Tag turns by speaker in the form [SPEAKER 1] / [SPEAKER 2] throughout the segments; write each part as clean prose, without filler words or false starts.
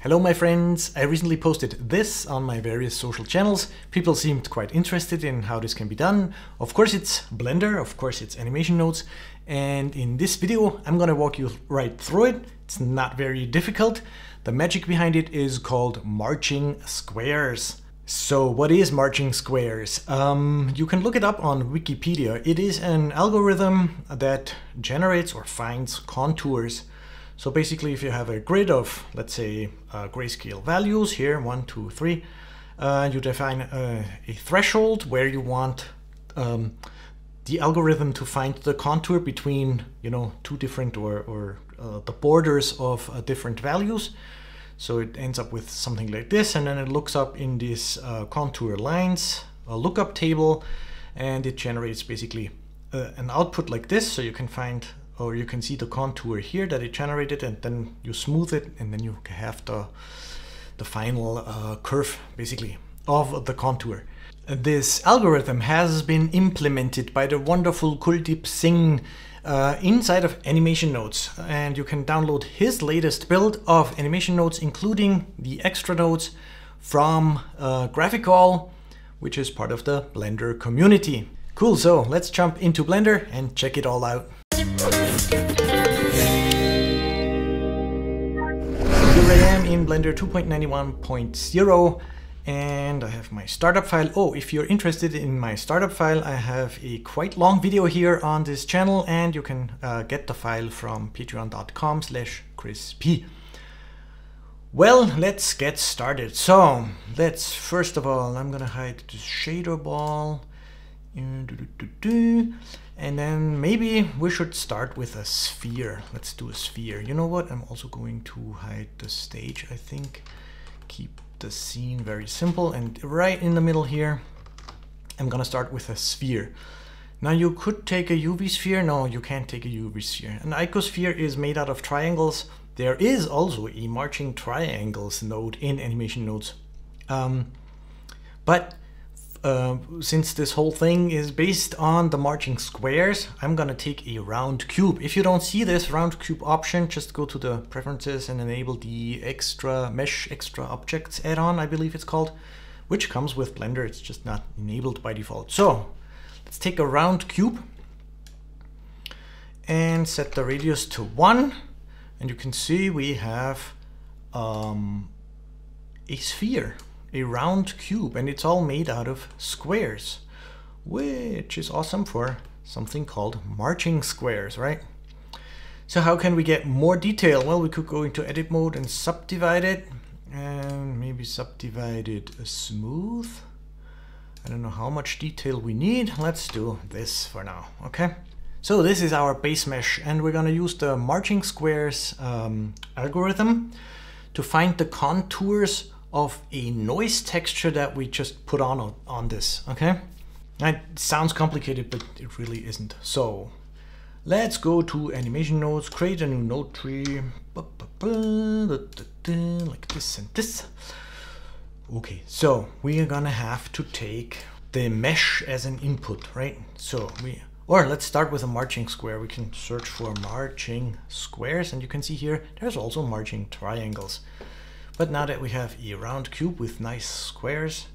[SPEAKER 1] Hello my friends, I recently posted this on my various social channels. People seemed quite interested in how this can be done. Of course it's Blender, of course it's animation nodes, and in this video I'm gonna walk you right through it. It's not very difficult. The magic behind it is called marching squares. So what is marching squares? You can look it up on Wikipedia. It is an algorithm that generates or finds contours. So basically if you have a grid of, let's say, grayscale values here, 1, 2, 3, you define a threshold where you want the algorithm to find the contour between, two different or the borders of different values. So it ends up with something like this, and then it looks up in this contour lines, a lookup table, and it generates basically an output like this. So you can find, or you can see the contour here that it generated, and then you smooth it, and then you have the final curve basically of the contour. This algorithm has been implemented by the wonderful Kuldeep Singh inside of Animation Nodes, and you can download his latest build of Animation Nodes, including the extra nodes from Graphicall, which is part of the Blender community. Cool, so let's jump into Blender and check it all out. Here I am in Blender 2.91.0. and I have my startup file. Oh, if you're interested in my startup file, I have a quite long video here on this channel, and you can get the file from patreon.com/chrisp. Well, let's get started. So let's, first of all, I'm gonna hide this shader ball. And then maybe we should start with a sphere. Let's do a sphere. You know what? I'm also going to hide the stage, I think. Keep the scene very simple, and right in the middle here I'm gonna start with a sphere. Now you could take a UV sphere. No, you can't take a UV sphere. An icosphere is made out of triangles. There is also a marching triangles node in Animation Nodes, but since this whole thing is based on the marching squares, I'm gonna take a round cube. If you don't see this round cube option, just go to the preferences and enable the extra mesh extra objects add-on, I believe it's called, which comes with Blender. It's just not enabled by default. So let's take a round cube and set the radius to 1, and you can see we have a sphere, a round cube, and it's all made out of squares, which is awesome for something called marching squares, right? So how can we get more detail? Well, we could go into edit mode and subdivide it, and maybe subdivide it smooth. I don't know how much detail we need. Let's do this for now, okay? So this is our base mesh, and we're gonna use the marching squares algorithm to find the contours of a noise texture that we just put on this, okay? It sounds complicated, but it really isn't. So let's go to Animation Nodes, create a new node tree, like this and this. Okay, so we are gonna have to take the mesh as an input, right? So let's start with a marching square. We can search for marching squares, and you can see here there's also marching triangles. But now that we have a round cube with nice squares,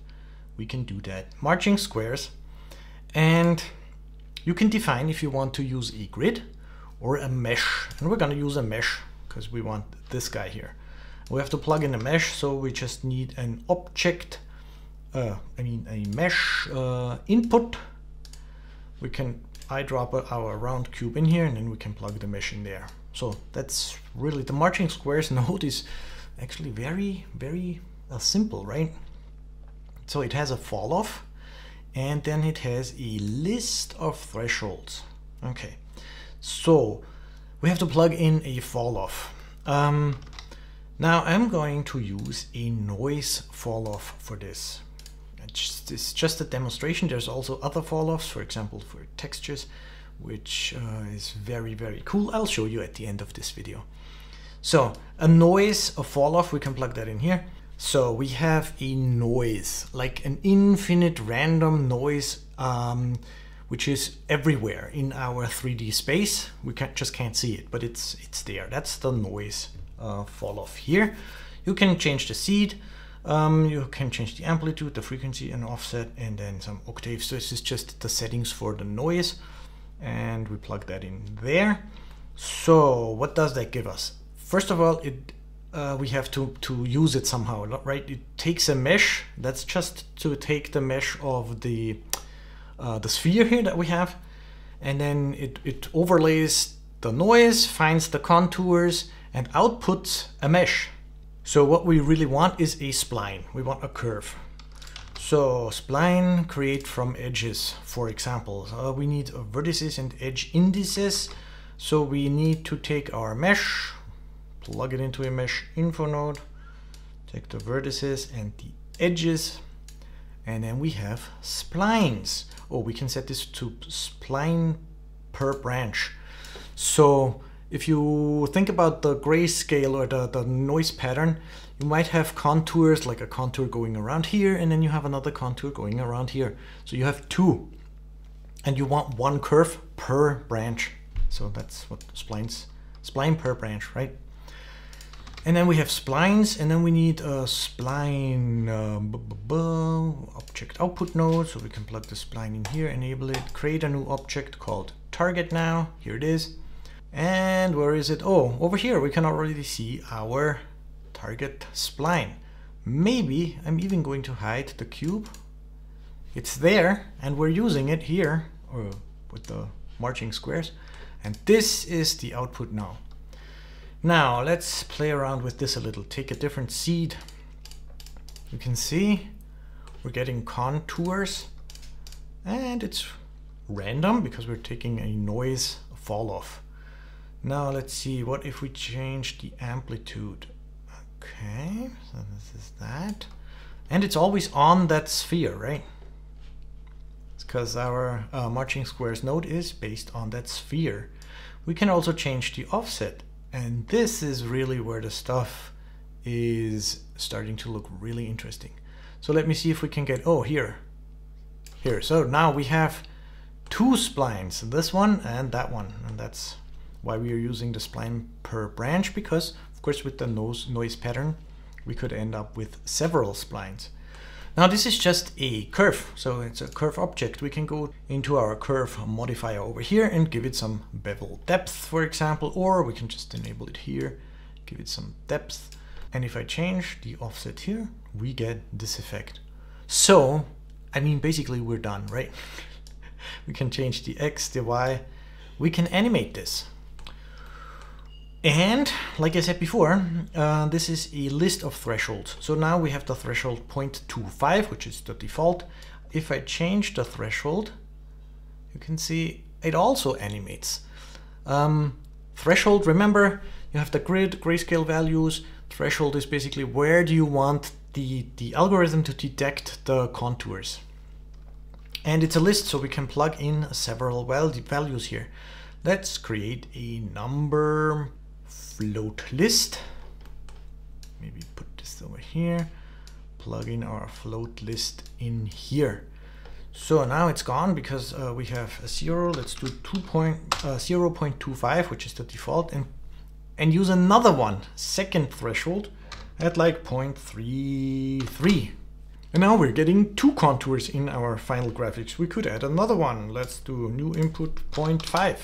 [SPEAKER 1] we can do that. Marching squares. And you can define if you want to use a grid or a mesh. And we're gonna use a mesh because we want this guy here. We have to plug in a mesh, so we just need an object, a mesh input. We can eyedropper our round cube in here, and then we can plug the mesh in there. So that's really the marching squares node is actually very, very simple, right? So it has a fall off, and then it has a list of thresholds. Okay, so we have to plug in a fall off. Now I'm going to use a noise fall off for this. It's just a demonstration. There's also other fall offs, for example, for textures, which is very, very cool. I'll show you at the end of this video. So a noise, a fall off, we can plug that in here. So we have a noise, like an infinite random noise, which is everywhere in our 3D space. We just can't see it, but it's there. That's the noise fall off here. You can change the seed, you can change the amplitude, the frequency and offset, and then some octaves. So this is just the settings for the noise, and we plug that in there. So what does that give us? First of all, we have to use it somehow, right? It takes a mesh. That's just to take the mesh of the sphere here that we have, and then it overlays the noise, finds the contours, and outputs a mesh. So what we really want is a spline. We want a curve. So spline, create from edges, for example. We need vertices and edge indices. So we need to take our mesh, plug it into a mesh info node, take the vertices and the edges, and then we have splines. Oh, we can set this to spline per branch. So if you think about the grayscale or the noise pattern, you might have contours, like a contour going around here, and then you have another contour going around here. So you have two, and you want one curve per branch. So that's what spline per branch, right? And then we have splines, and then we need a spline object output node. So we can plug the spline in here, enable it, create a new object called target now. Here it is. And where is it? Oh, over here we can already see our target spline. Maybe I'm even going to hide the cube. It's there, and we're using it here, or with the marching squares. And this is the output now. Now let's play around with this a little. Take a different seed. You can see we're getting contours, and it's random because we're taking a noise fall off. Now let's see, what if we change the amplitude? Okay, so this is that. And it's always on that sphere, right? It's because our marching squares node is based on that sphere. We can also change the offset. And this is really where the stuff is starting to look really interesting. So let me see if we can get, oh, here. So now we have two splines, this one and that one. And that's why we are using the spline per branch, because of course with the noise pattern, we could end up with several splines. Now this is just a curve, so it's a curve object. We can go into our curve modifier over here and give it some bevel depth, for example, or we can just enable it here, give it some depth. And if I change the offset here, we get this effect. So, I mean, basically we're done, right? We can change the X, the Y, we can animate this. And like I said before, this is a list of thresholds. So now we have the threshold 0.25, which is the default. If I change the threshold, you can see it also animates. Threshold, remember, you have the grid, grayscale values. Threshold is basically where do you want the algorithm to detect the contours. And it's a list, so we can plug in several values here. Let's create a number float list. Maybe put this over here, plug in our float list in here. So now it's gone because we have a 0. Let's do 0.25, which is the default, and use another one, second threshold, at like 0.33. And now we're getting two contours in our final graphics. We could add another one. Let's do new input 0.5.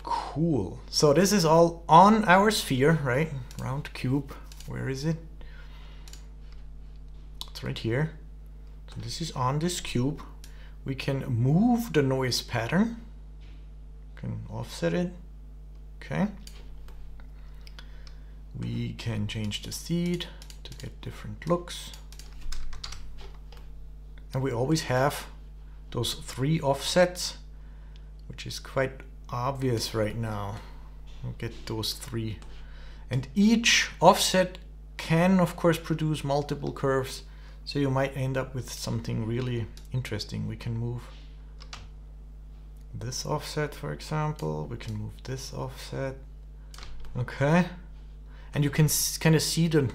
[SPEAKER 1] Cool. So this is all on our sphere, right? Round cube. Where is it? It's right here. So this is on this cube. We can move the noise pattern. Can offset it. Okay. We can change the seed to get different looks. And we always have those 3 offsets, which is quite obvious right now. We'll get those 3. And each offset can, of course, produce multiple curves. So you might end up with something really interesting. We can move this offset, for example. We can move this offset. Okay. And you can kind of see the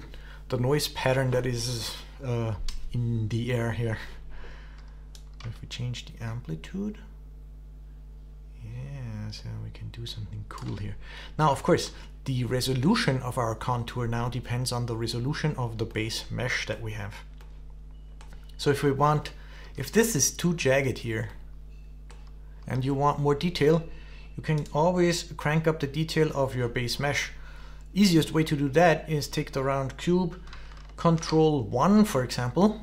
[SPEAKER 1] noise pattern that is in the air here. If we change the amplitude, yeah, so we can do something cool here. Now, of course, the resolution of our contour now depends on the resolution of the base mesh that we have. So if this is too jagged here and you want more detail, you can always crank up the detail of your base mesh. Easiest way to do that is take the round cube, Control 1, for example,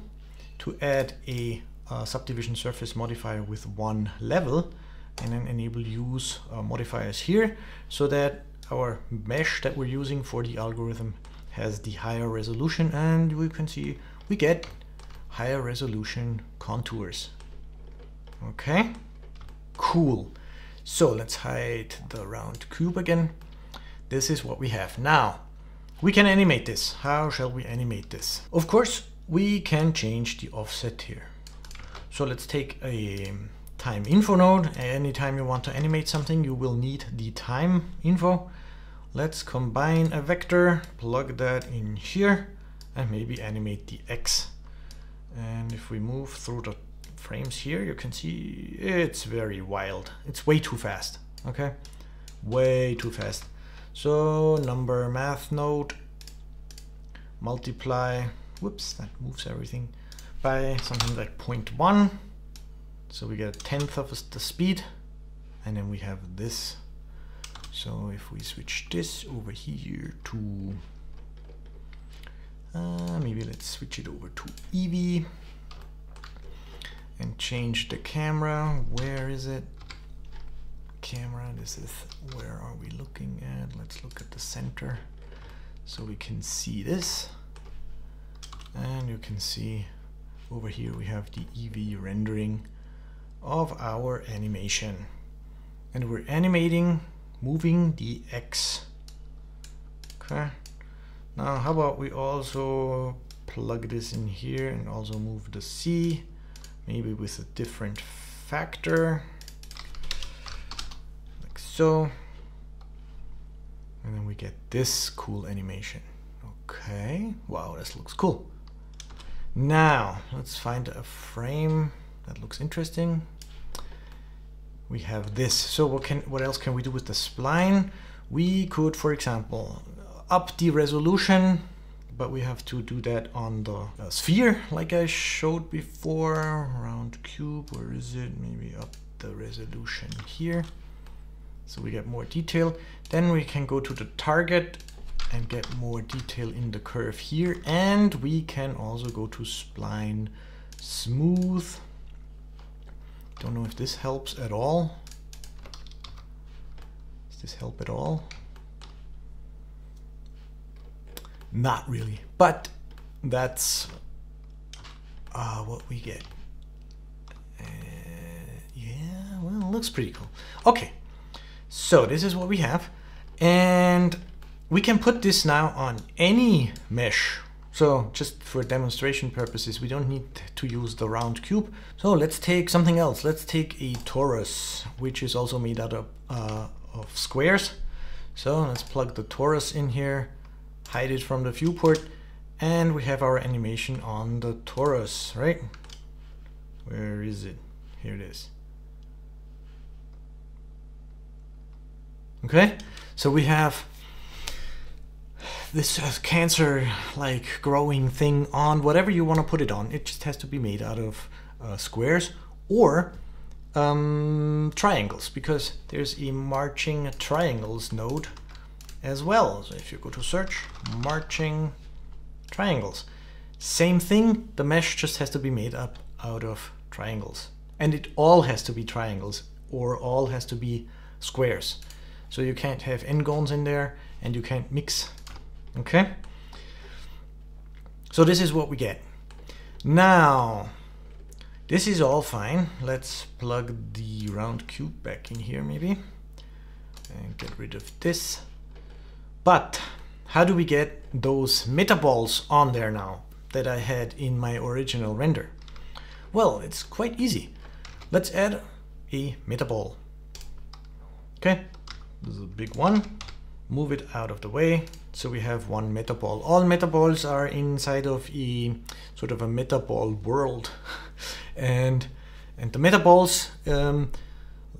[SPEAKER 1] to add a subdivision surface modifier with 1 level, and then enable use modifiers here, so that our mesh that we're using for the algorithm has the higher resolution, and we can see we get higher resolution contours. Okay, cool. So let's hide the round cube again. This is what we have. Now, we can animate this. How shall we animate this? Of course, we can change the offset here. So let's take a time info node. Anytime you want to animate something, you will need the time info. Let's combine a vector, plug that in here, and maybe animate the X. And if we move through the frames here, you can see it's very wild. It's way too fast, okay? Way too fast. So number math node, multiply, whoops, that moves everything, by something like 0.1. So we get 1/10 of the speed, and then we have this. So if we switch this over here to, maybe let's switch it over to Eevee and change the camera. Where is it? Camera, this is, where are we looking at? Let's look at the center so we can see this. And you can see over here we have the Eevee rendering of our animation. And we're animating, moving the X. Okay. Now how about we also plug this in here and also move the C, maybe with a different factor. Like so. And then we get this cool animation. Okay. Wow, this looks cool. Now, let's find a frame that looks interesting. We have this. So what else can we do with the spline? We could, for example, up the resolution, but we have to do that on the sphere, like I showed before. Round cube, where is it? Maybe up the resolution here, so we get more detail. Then we can go to the target and get more detail in the curve here, and we can also go to spline smooth. Don't know if this helps at all. Does this help at all? Not really, but that's what we get. Yeah, well, it looks pretty cool. Okay, so this is what we have, and we can put this now on any mesh. So just for demonstration purposes, we don't need to use the round cube. So let's take something else. Let's take a torus, which is also made out of squares. So let's plug the torus in here, hide it from the viewport, and we have our animation on the torus, right? Where is it? Here it is. Okay, so we have this cancer-like growing thing on whatever you want to put it on. It just has to be made out of squares or triangles, because there's a marching triangles node as well. So if you go to search, marching triangles, same thing, the mesh just has to be made up out of triangles. And it all has to be triangles or all has to be squares. So you can't have n-gons in there and you can't mix. Okay, so this is what we get. Now, this is all fine. Let's plug the round cube back in here maybe and get rid of this. But how do we get those metaballs on there now that I had in my original render? Well, it's quite easy. Let's add a metaball. Okay, this is a big one. Move it out of the way. So we have one metaball. All metaballs are inside of a sort of a metaball world. and the metaballs,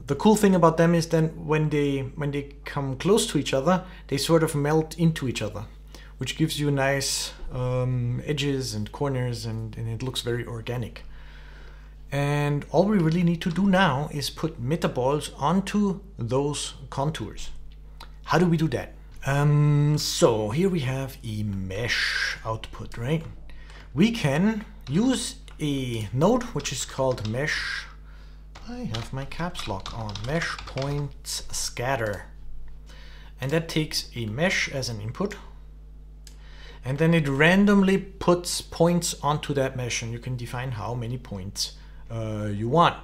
[SPEAKER 1] the cool thing about them is then when they come close to each other, they sort of melt into each other, which gives you nice edges and corners, and it looks very organic. And all we really need to do now is put metaballs onto those contours. How do we do that? So here we have a mesh output, right? We can use a node which is called mesh. I have my caps lock on. Mesh points scatter. And that takes a mesh as an input. And then it randomly puts points onto that mesh, and you can define how many points you want.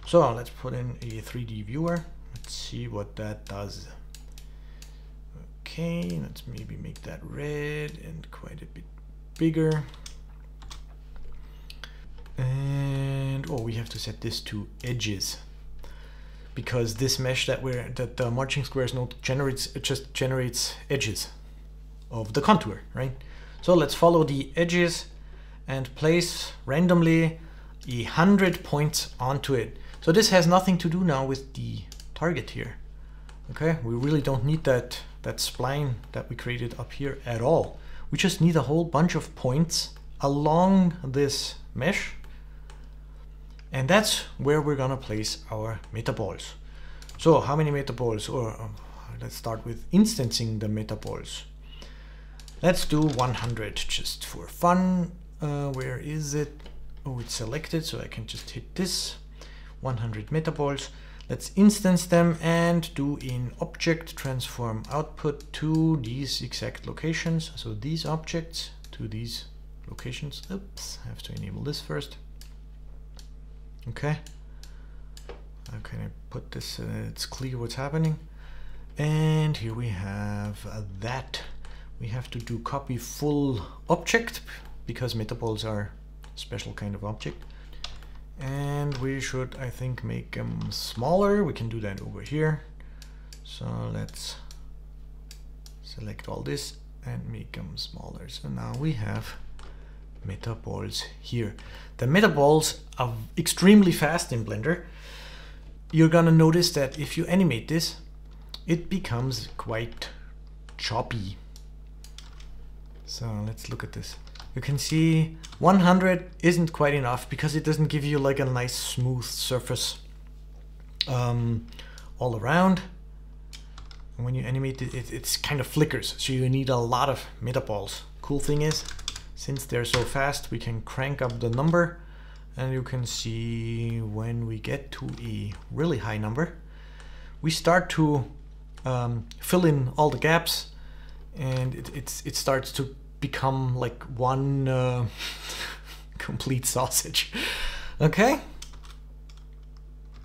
[SPEAKER 1] So let's put in a 3D viewer. Let's see what that does. Okay, let's maybe make that red and quite a bit bigger. And oh, we have to set this to edges, because this mesh that the marching squares node generates, it just generates edges of the contour, right? So let's follow the edges and place randomly 100 points onto it. So this has nothing to do now with the target here. Okay, we really don't need that spline that we created up here at all. We just need a whole bunch of points along this mesh, and that's where we're gonna place our metaballs. So how many metaballs? Or let's start with instancing the metaballs. Let's do 100 just for fun. Where is it? Oh, it's selected, so I can just hit this. 100 metaballs. Let's instance them and do in object transform output to these exact locations. So these objects to these locations. Oops, I have to enable this first. Okay. How can I put this? It's clear what's happening. And here we have that. We have to do copy full object because metaballs are a special kind of object. And we should, I think, make them smaller. We can do that over here. So let's select all this and make them smaller. So now we have metaballs here. The metaballs are extremely fast in Blender. You're gonna notice that if you animate this, it becomes quite choppy. So let's look at this. You can see 100 isn't quite enough because it doesn't give you like a nice smooth surface all around. And when you animate it, it's kind of flickers, so you need a lot of metaballs. Cool thing is, since they're so fast, we can crank up the number, and you can see when we get to a really high number, we start to fill in all the gaps, and it starts to become like one complete sausage. Okay,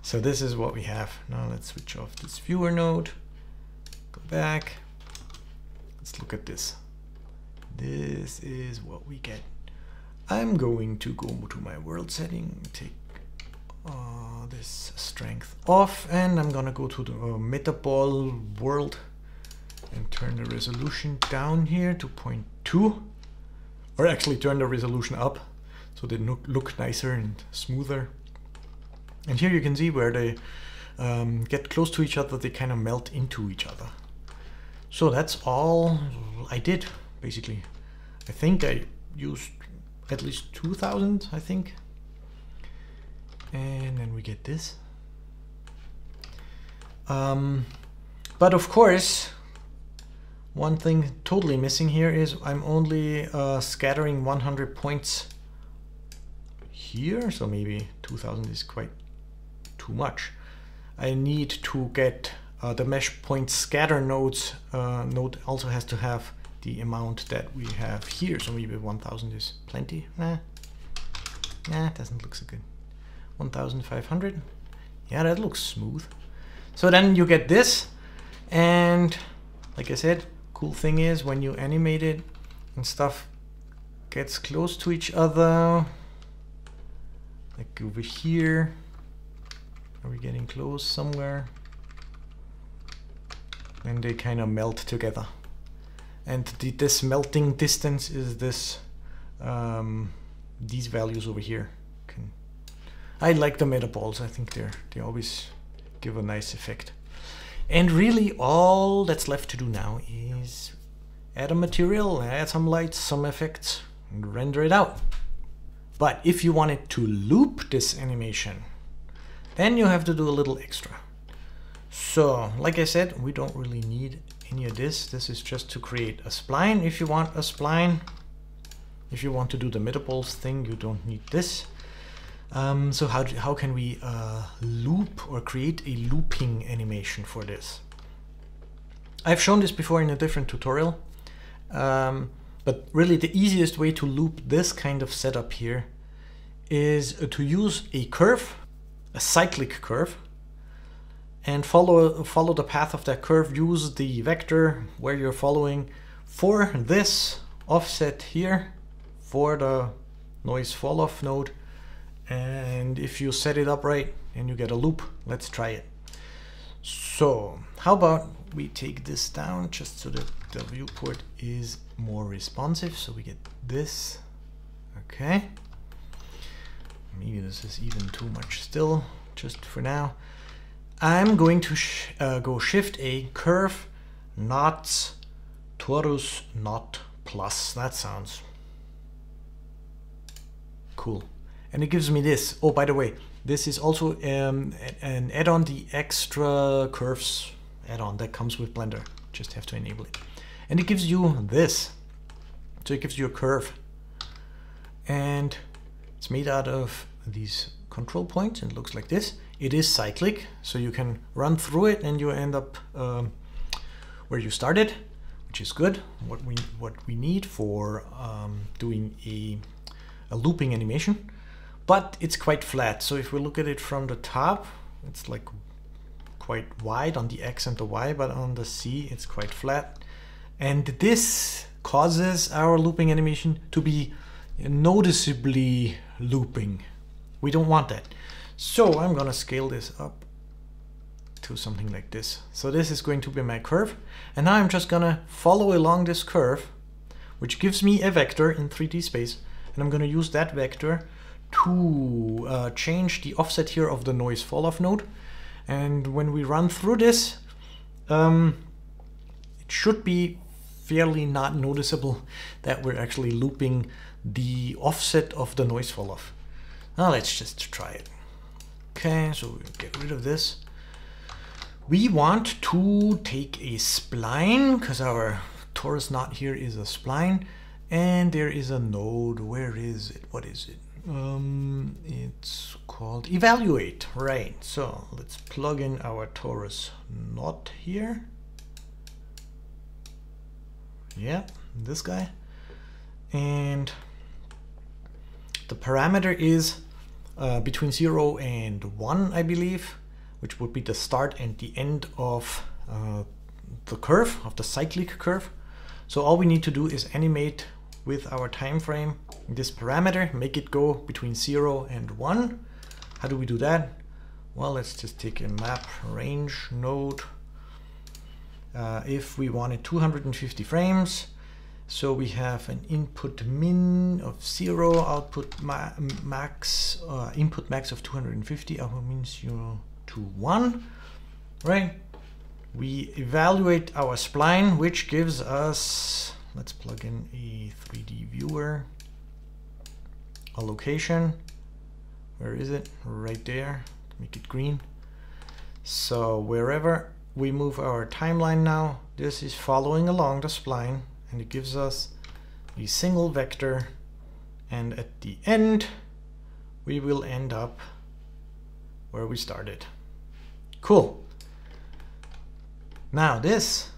[SPEAKER 1] so this is what we have. Now let's switch off this viewer node, go back, let's look at this. This is what we get. I'm going to go to my world setting, take this strength off, and I'm gonna go to the metaball world and turn the resolution down here to 0.2, or actually turn the resolution up so they look nicer and smoother. And here you can see where they get close to each other, they kind of melt into each other. So that's all I did, basically. I think I used at least 2000, I think. And then we get this. But of course, one thing totally missing here is I'm only scattering 100 points here, so maybe 2000 is quite too much. I need to get the mesh point scatter nodes node also has to have the amount that we have here, so maybe 1000 is plenty. Nah, it doesn't look so good. 1500, yeah, that looks smooth. So then you get this, and like I said, cool thing is when you animate it and stuff gets close to each other, like over here. Are we getting close somewhere? And they kind of melt together. And this melting distance is this these values over here. I like the metaballs. I think they always give a nice effect. And really all that's left to do now is add a material, add some lights, some effects, and render it out. But if you wanted to loop this animation, then you have to do a little extra. So, like I said, we don't really need any of this. This is just to create a spline if you want a spline. If you want to do the metabolz thing, you don't need this. So how can we loop or create a looping animation for this? I've shown this before in a different tutorial, but really the easiest way to loop this kind of setup here is to use a curve, a cyclic curve, and follow the path of that curve. Use the vector where you're following for this offset here for the noise fall off node. And if you set it up right and you get a loop, let's try it. So how about we take this down just so that the viewport is more responsive. So we get this. Okay. Maybe this is even too much still, just for now. I'm going to go Shift A, curve, not torus, not plus. That sounds cool. And it gives me this. Oh, by the way, this is also an add-on, the extra curves add-on that comes with Blender. Just have to enable it. And it gives you this. So it gives you a curve. And it's made out of these control points and it looks like this. It is cyclic, so you can run through it and you end up where you started, which is good. What we need for doing a looping animation. But it's quite flat, so if we look at it from the top, it's like quite wide on the X and the Y, but on the C it's quite flat. And this causes our looping animation to be noticeably looping. We don't want that. So I'm gonna scale this up to something like this. So this is going to be my curve. And now I'm just gonna follow along this curve, which gives me a vector in 3D space. And I'm gonna use that vector to change the offset here of the noise fall off node. And when we run through this, it should be fairly not noticeable that we're actually looping the offset of the noise fall off. Now let's just try it. Okay, so we get rid of this. We want to take a spline because our torus knot here is a spline, and there is a node. Where is it? What is it? It's called evaluate, right? So let's plug in our torus knot here. Yeah, this guy. And the parameter is between 0 and 1, I believe, which would be the start and the end of the curve, of the cyclic curve. So all we need to do is animate with our time frame this parameter, make it go between 0 and 1. How do we do that? Well, let's just take a map range node. If we wanted 250 frames, so we have an input min of 0, output max, input max of 250, output min 0 to 1, right? We evaluate our spline, which gives us, let's plug in a 3D viewer, a location. Where is it? Right there. Make it green. So wherever we move our timeline now, this is following along the spline, and it gives us a single vector, and at the end we will end up where we started. Cool. Now this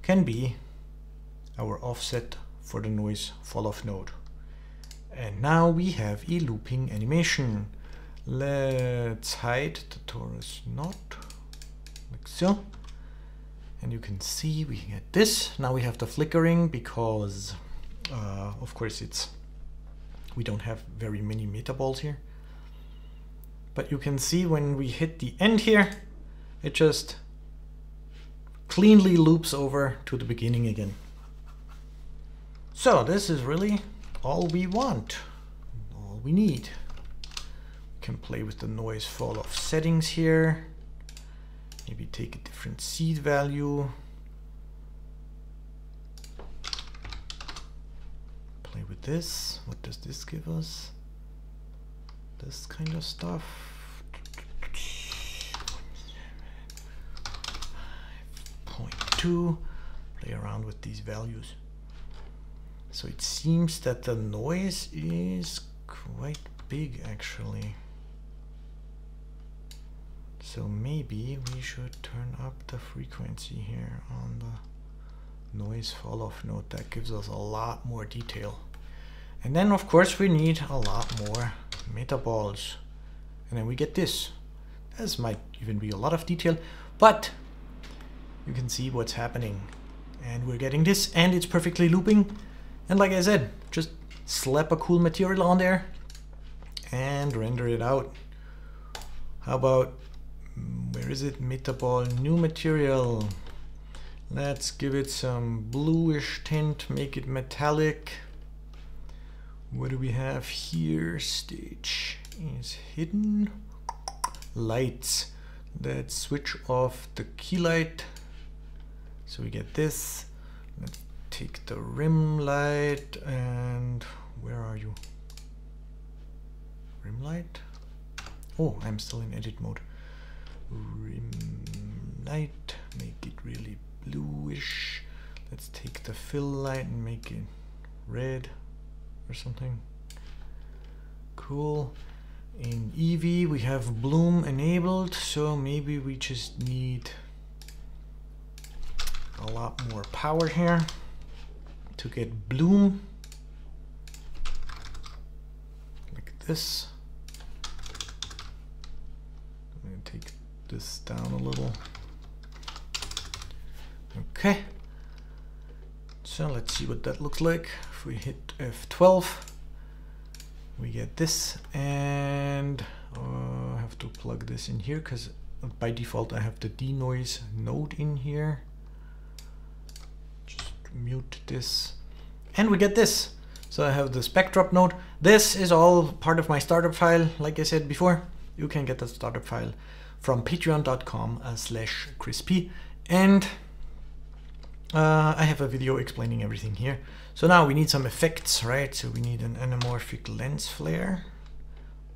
[SPEAKER 1] can be our offset for the noise fall off node. And now we have a looping animation. Let's hide the torus knot, like so. And you can see we get this. Now we have the flickering because, of course, we don't have very many metabolz here. But you can see when we hit the end here, it just cleanly loops over to the beginning again. So this is really all we want, all we need. We can play with the noise fall off settings here. Maybe take a different seed value. Play with this. What does this give us? This kind of stuff. 5.2. Play around with these values. So it seems that the noise is quite big actually. So maybe we should turn up the frequency here on the noise fall off node. That gives us a lot more detail. And then of course we need a lot more metaballs. And then we get this. This might even be a lot of detail, but you can see what's happening. And we're getting this, and it's perfectly looping. And like I said, just slap a cool material on there and render it out. How about, where is it? Metaball, new material. Let's give it some bluish tint, make it metallic. What do we have here? Stage is hidden. Lights. Let's switch off the key light. So we get this. Let's take the rim light, and where are you? Rim light? Oh, I'm still in edit mode. Rim light, make it really bluish. Let's take the fill light and make it red or something. Cool. In Eevee we have bloom enabled, so maybe we just need a lot more power here to get bloom like this. I'm going to take this down a little. Okay, so let's see what that looks like. If we hit F12 we get this, and I have to plug this in here because by default I have the denoise node in here. Just mute this, and we get this. So I have the Specdrop node. This is all part of my startup file. Like I said before, you can get the startup file from patreon.com/chrisp, and I have a video explaining everything here. So now we need some effects, right? So we need an anamorphic lens flare,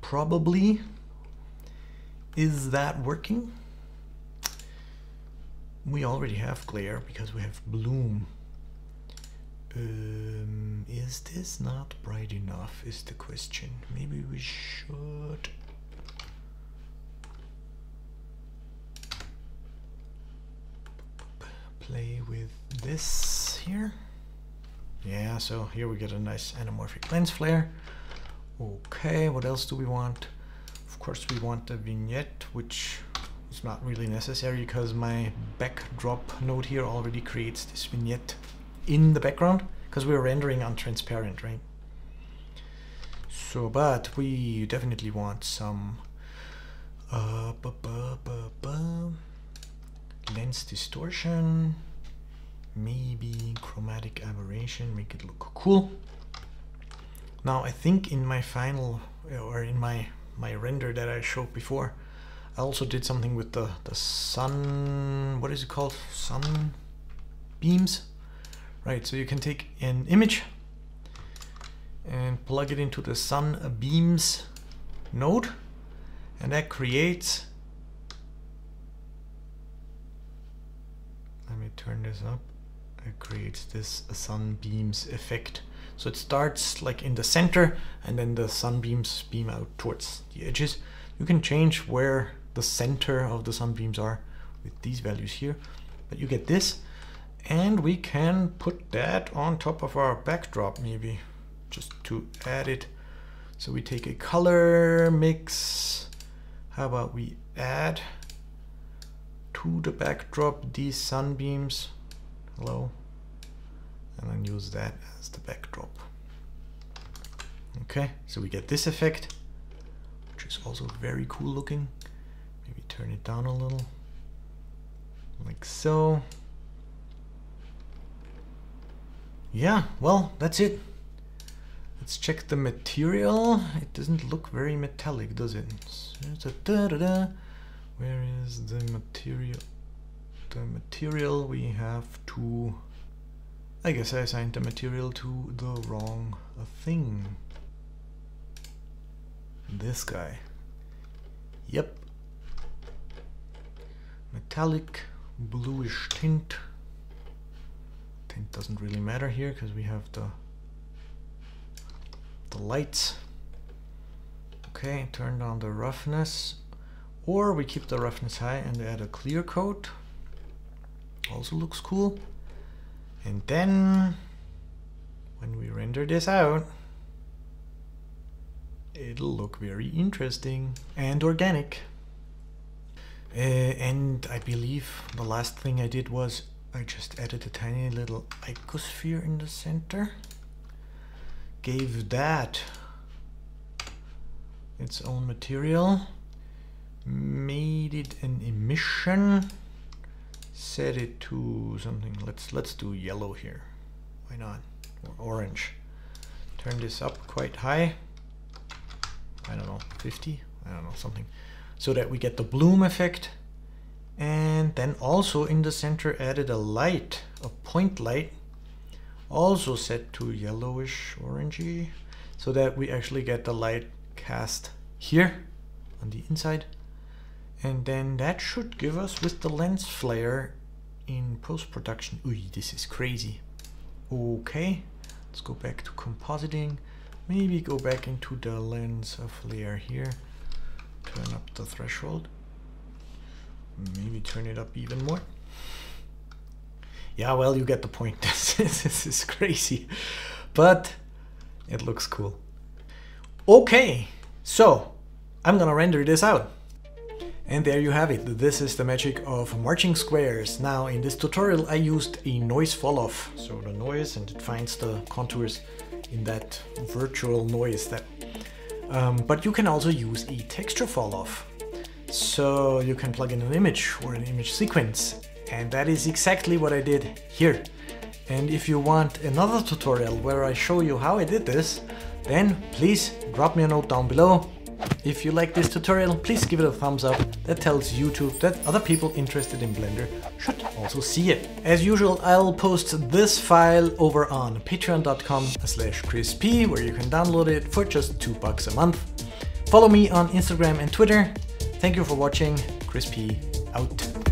[SPEAKER 1] probably. Is that working? We already have glare because we have bloom. Is this not bright enough is the question. Maybe we should play with this here. Yeah, so here we get a nice anamorphic lens flare. Okay, what else do we want? Of course we want a vignette, which is not really necessary because my backdrop node here already creates this vignette in the background because we're rendering on transparent, right? So, but we definitely want some lens distortion, maybe chromatic aberration, make it look cool. Now I think in my final, or in my render that I showed before, I also did something with the sun, what is it called? Sun beams, right? So you can take an image and plug it into the sun beams node, and that creates, let me turn this up, it creates this sunbeams effect. So it starts like in the center, and then the sunbeams beam out towards the edges. You can change where the center of the sunbeams are with these values here, but you get this, and we can put that on top of our backdrop maybe, just to add it. So we take a color mix. How about we add to the backdrop these sunbeams, hello, and then use that as the backdrop. Okay, so we get this effect, which is also very cool looking. Maybe turn it down a little, like so. Yeah, well, that's it. Let's check the material. It doesn't look very metallic, does it? Where is the material? The material we have to... I guess I assigned the material to the wrong thing. This guy. Yep. Metallic bluish tint. Tint doesn't really matter here because we have the lights. Okay, turn down the roughness. Or we keep the roughness high and add a clear coat. Also looks cool. And then when we render this out, it'll look very interesting and organic. And I believe the last thing I did was I just added a tiny little icosphere in the center. Gave that its own material. Made it an emission. Set it to something. Let's do yellow here. Why not? Or orange. Turn this up quite high. I don't know, 50? I don't know, something. So that we get the bloom effect. And then also in the center added a light, a point light. Also set to yellowish orangey. So that we actually get the light cast here on the inside. And then that should give us with the lens flare in post-production. Ooh, this is crazy. Okay, let's go back to compositing. Maybe go back into the lens flare here. Turn up the threshold. Maybe turn it up even more. Yeah, well, you get the point. This is crazy, but it looks cool. Okay, so I'm gonna render this out. And there you have it. This is the magic of marching squares. Now in this tutorial I used a noise falloff. So the noise, and it finds the contours in that virtual noise. That, but you can also use a texture falloff. So you can plug in an image or an image sequence. And that is exactly what I did here. And if you want another tutorial where I show you how I did this, then please drop me a note down below. If you like this tutorial, please give it a thumbs up. That tells YouTube that other people interested in Blender should also see it. As usual, I'll post this file over on patreon.com/chrisp, where you can download it for just $2 a month. Follow me on Instagram and Twitter. Thank you for watching. Chris P out.